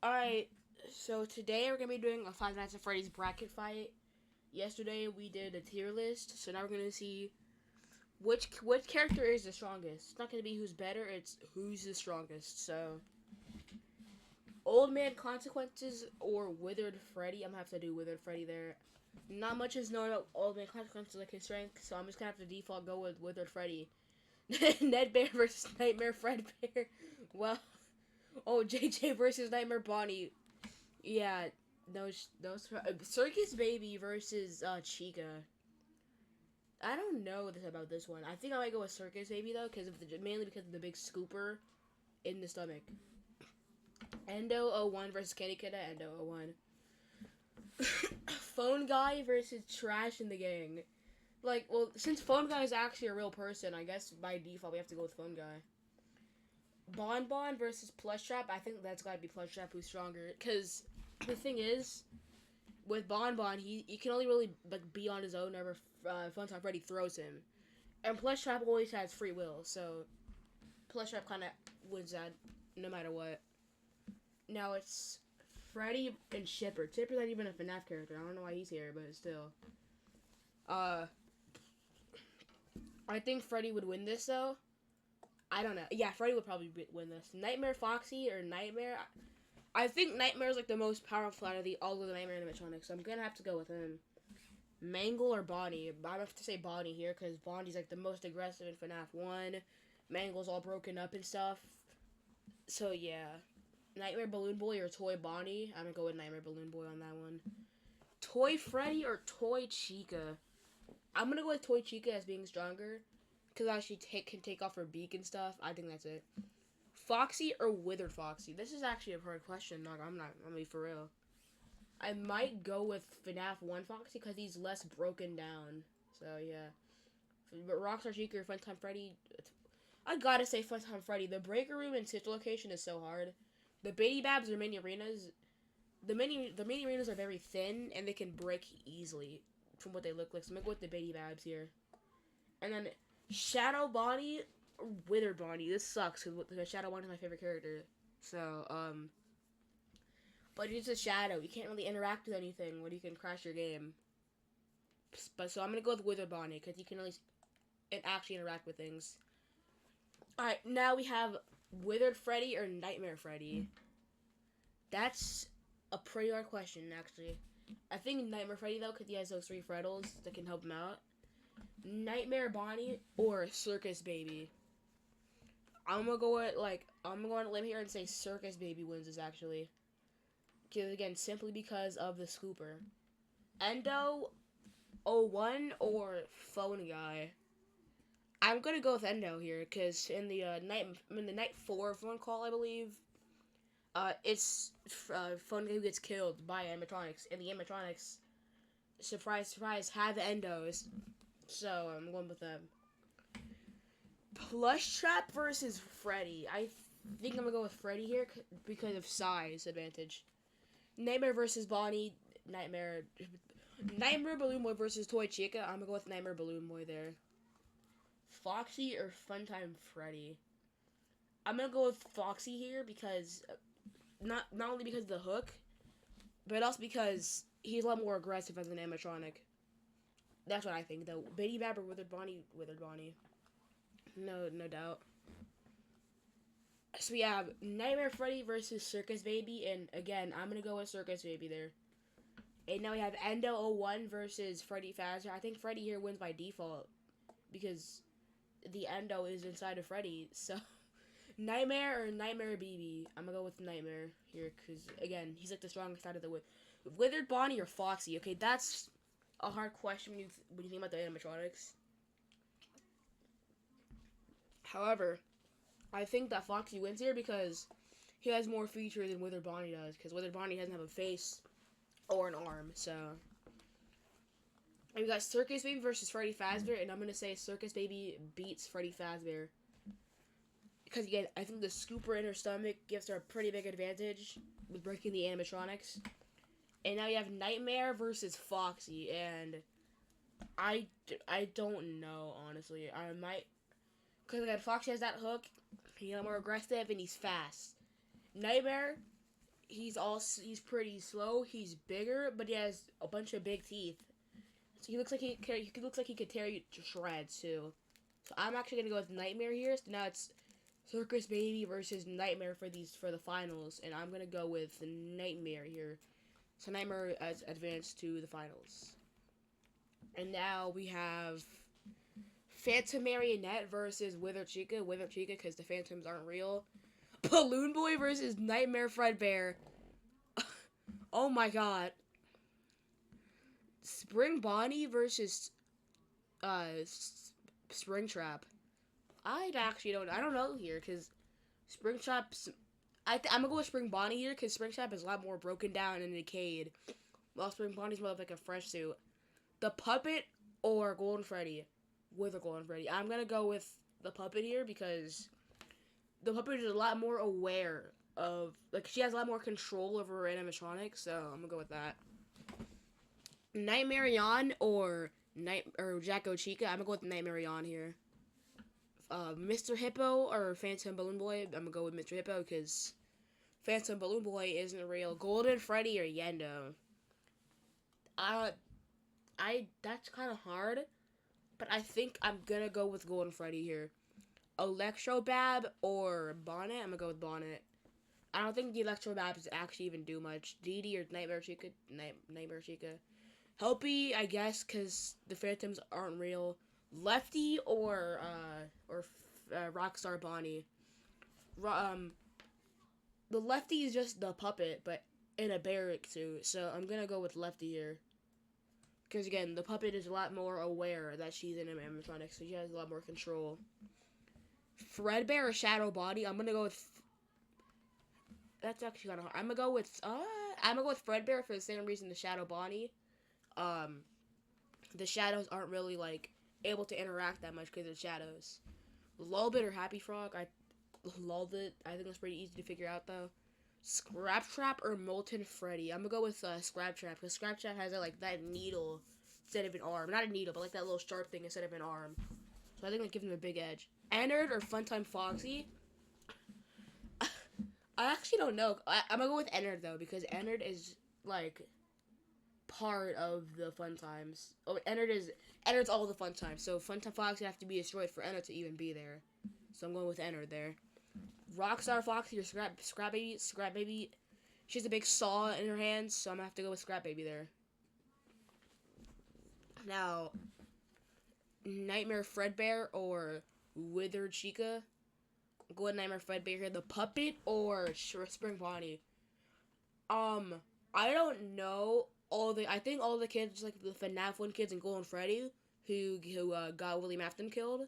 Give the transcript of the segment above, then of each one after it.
Alright, so today we're gonna be doing a Five Nights at Freddy's bracket fight. Yesterday we did a tier list, so now we're gonna see which character is the strongest. It's not gonna be who's better, it's who's the strongest. So, Old Man Consequences or Withered Freddy. I'm gonna have to do Withered Freddy there. Not much is known about Old Man Consequences like his strength, so I'm just gonna have to default go with Withered Freddy. Ned Bear versus Nightmare Fredbear. Well, JJ versus Nightmare Bonnie. Yeah, those Circus Baby versus Chica. I don't know about this one. I think I might go with Circus Baby though, mainly because of the big scooper in the stomach. Endo 01 versus Kitty Kidda. Endo 01. Phone Guy versus Trash in the Gang. Like, well, since Phone Guy is actually a real person, I guess by default we have to go with Phone Guy. Bon Bon versus Plush Trap. I think that's gotta be Plush Trap who's stronger. Cause the thing is, with Bon Bon, he can only really be on his own whenever Funtime Freddy throws him, and Plush Trap always has free will. So Plush Trap kind of wins that no matter what. Now it's Freddy and Shipper. Shipper's not even a FNaF character. I don't know why he's here, but still. I think Freddy would win this though. I don't know. Yeah, Freddy would probably win this. Nightmare Foxy or Nightmare. I think Nightmare is like the most powerful out of all of the Nightmare animatronics, so I'm gonna have to go with him. Mangle or Bonnie? I have to say Bonnie here because Bonnie's like the most aggressive in FNaF 1. Mangle's all broken up and stuff. So yeah, Nightmare Balloon Boy or Toy Bonnie? I'm gonna go with Nightmare Balloon Boy on that one. Toy Freddy or Toy Chica? I'm gonna go with Toy Chica as being stronger because she can take off her beak and stuff. I think that's it. Foxy or Withered Foxy? This is actually a hard question. I'm gonna be for real. I might go with FNaF 1 Foxy because he's less broken down. So yeah. But Rockstar Chica or Funtime Freddy, I gotta say Funtime Freddy. The breaker room and sister location is so hard. The Baby Babs or mini arenas, the mini arenas are very thin and they can break easily from what they look like. So I'm gonna go with the Baby Babs here. And then Shadow Bonnie or Withered Bonnie. This sucks because Shadow Bonnie is my favorite character. So, but it's a shadow. You can't really interact with anything when you can crash your game. But so I'm gonna go with Withered Bonnie because you can at least actually interact with things. All right, now we have Withered Freddy or Nightmare Freddy. That's a pretty hard question, actually. I think Nightmare Freddy though, because he has those 3 Freddles that can help him out. Nightmare Bonnie or Circus Baby. I'm gonna go on a limb here and say Circus Baby wins this actually. Because again, simply because of the scooper. Endo 01 or Phone Guy. I'm gonna go with Endo here because in the night 4 phone call, I believe, it's Phone Guy who gets killed by animatronics, and the animatronics, surprise surprise, have endos. So I'm going with them. Plush Trap versus Freddy. I think I'm gonna go with Freddy here because of size advantage. Nightmare versus Bonnie. Nightmare Balloon Boy versus Toy Chica. I'm gonna go with Nightmare Balloon Boy there. Foxy or Funtime Freddy. I'm gonna go with Foxy here because not only because of the hook, but also because he's a lot more aggressive as an animatronic. That's what I think though. Baby Bab or Withered Bonnie? Withered Bonnie. No doubt. So we have Nightmare Freddy versus Circus Baby, and again, I'm gonna go with Circus Baby there. And now we have Endo 01 versus Freddy Fazbear. I think Freddy here wins by default because the Endo is inside of Freddy. So Nightmare or Nightmare BB? I'm gonna go with Nightmare here because again, he's like the strongest side of the Withered Bonnie or Foxy. Okay, that's a hard question when you think about the animatronics. However, I think that Foxy wins here because he has more features than Withered Bonnie does. Because Withered Bonnie doesn't have a face or an arm. So, and we got Circus Baby versus Freddy Fazbear, and I'm gonna say Circus Baby beats Freddy Fazbear because again, I think the scooper in her stomach gives her a pretty big advantage with breaking the animatronics. And now you have Nightmare versus Foxy, and I don't know honestly. I might. Because again, Foxy has that hook, he's more aggressive, and he's fast. Nightmare, he's pretty slow. He's bigger, but he has a bunch of big teeth. So he looks like he looks like he could tear you to shreds too. So I'm actually gonna go with Nightmare here. So now it's Circus Baby versus Nightmare for the finals, and I'm gonna go with Nightmare here. So Nightmare has advanced to the finals. And now we have Phantom Marionette versus Wither Chica. Wither Chica because the Phantoms aren't real. Balloon Boy versus Nightmare Fredbear. Oh my god. Spring Bonnie versus Springtrap. I don't know here because Springtrap's. I'm gonna go with Spring Bonnie here because Springtrap is a lot more broken down and decayed, while Spring Bonnie's more of like a fresh suit. The Puppet or Golden Freddy? With a Golden Freddy. I'm gonna go with the Puppet here because the Puppet is a lot more aware of, like, she has a lot more control over her animatronics, so I'm gonna go with that. Nightmare Yawn or Jacko Chica? I'm gonna go with Nightmare Yawn here. Mr. Hippo or Phantom Balloon Boy? I'm gonna go with Mr. Hippo because Phantom Balloon Boy isn't real. Golden Freddy or Yendo? That's kind of hard, but I think I'm gonna go with Golden Freddy here. Electrobab or Bonnet? I'm gonna go with Bonnet. I don't think the Electrobabs actually even do much. Dee Dee or Nightmare Chica? Nightmare Chica. Helpy, I guess, because the Phantoms aren't real. Lefty or Rockstar Bonnie? The Lefty is just the puppet, but in a barrack suit, so I'm gonna go with Lefty here. Because, again, the puppet is a lot more aware that she's in an animatronic, so she has a lot more control. Fredbear or Shadow Body? I'm gonna go with... That's actually kind of hard. I'm gonna go with Fredbear for the same reason the Shadow Bonnie. The shadows aren't really, like, able to interact that much because they're shadows. Lullbit or Happy Frog? Lullbit, I think that's pretty easy to figure out, though. Scraptrap or Molten Freddy? I'm gonna go with Scraptrap, because Scraptrap has, like, that needle instead of an arm. Not a needle, but, like, that little sharp thing instead of an arm. So I think that gives him a big edge. Ennard or Funtime Foxy? I actually don't know. I'm gonna go with Ennard, though, because Ennard is, like, part of the Fun Times. Oh, Ennard's all the Fun Times. So Funtime Foxy have to be destroyed for Ennard to even be there. So I'm going with Ennard there. Rockstar Foxy or Scrap Baby? Scrap Baby. She has a big saw in her hands, so I'm gonna have to go with Scrap Baby there. Now, Nightmare Fredbear or Withered Chica? Go with Nightmare Fredbear here. The Puppet or Spring Bonnie? I don't know. I think all the kids, like the FNaF 1 kids and Golden Freddy, who got William Afton killed.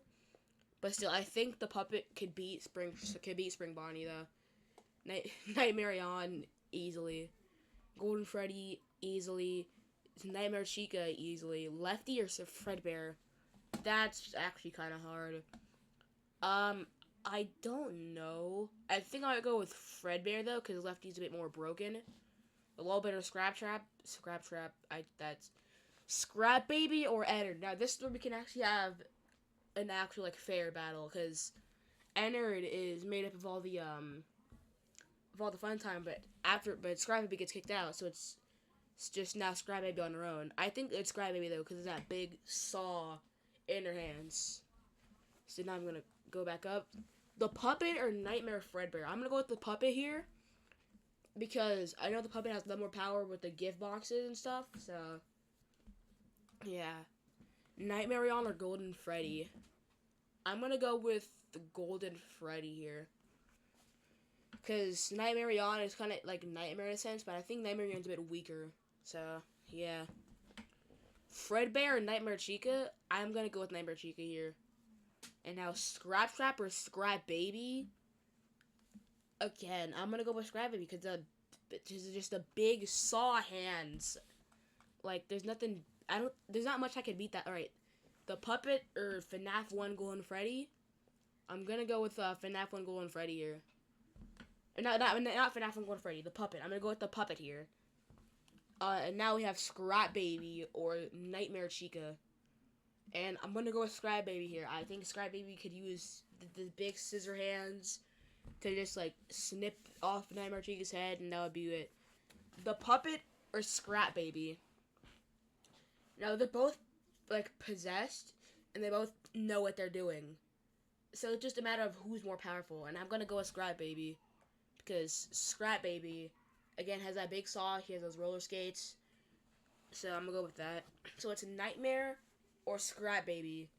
But still, I think the Puppet could beat Spring Bonnie though. Nightmare Yawn easily. Golden Freddy easily. Nightmare Chica easily. Lefty or Fredbear? That's actually kind of hard. I don't know. I think I would go with Fredbear though, because Lefty's a bit more broken. A little bit of Scraptrap. That's Scrap Baby or Ennard. Now this is where we can actually have an actual, like, fair battle, because Ennard is made up of all the Fun Time, but Scrap Baby gets kicked out, so it's just now Scrap Baby on her own. I think it's Scrap Baby though, because it's that big saw in her hands. So now I'm gonna go back up. The Puppet or Nightmare Fredbear? I'm gonna go with the Puppet here, because I know the Puppet has a lot more power with the gift boxes and stuff, so yeah. Nightmare Yawn or Golden Freddy? I'm gonna go with the Golden Freddy here, because Nightmare Yawn is kind of like Nightmare in a sense, but I think Nightmare Yawn's a bit weaker, so yeah. Fredbear or Nightmare Chica? I'm gonna go with Nightmare Chica here. And now Scraptrap or Scrap Baby? Again, I'm gonna go with Scrap Baby because this is just a big saw hands. Like, there's not much I can beat that. Alright, the Puppet or FNaF 1 Golden Freddy? I'm gonna go with FNaF 1 Golden Freddy here. Not FNaF 1 Golden Freddy, the Puppet. I'm gonna go with the Puppet here. And now we have Scrap Baby or Nightmare Chica. And I'm gonna go with Scrap Baby here. I think Scrap Baby could use the big scissor hands to just like snip off Nightmare Chica's head, and that would be it. The puppet or Scrap Baby. Now they're both like possessed, and they both know what they're doing. So it's just a matter of who's more powerful, and I'm gonna go with Scrap Baby because Scrap Baby, again, has that big saw. He has those roller skates, so I'm gonna go with that. So it's Nightmare or Scrap Baby,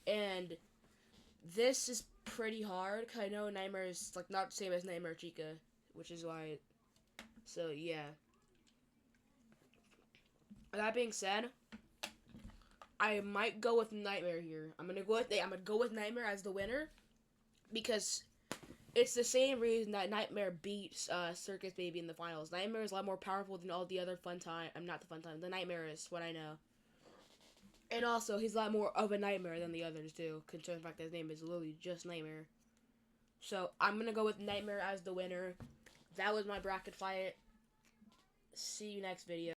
and this is pretty hard because I know Nightmare is like not the same as Nightmare Chica, which is why. So yeah. That being said, I might go with Nightmare here. I'm gonna go with Nightmare as the winner because it's the same reason that Nightmare beats Circus Baby in the finals. Nightmare is a lot more powerful than all the other Fun Time. I'm not the Fun Time. The Nightmare is what I know. And also, he's a lot more of a nightmare than the others too, considering the fact that his name is literally just Nightmare. So I'm gonna go with Nightmare as the winner. That was my bracket fight. See you next video.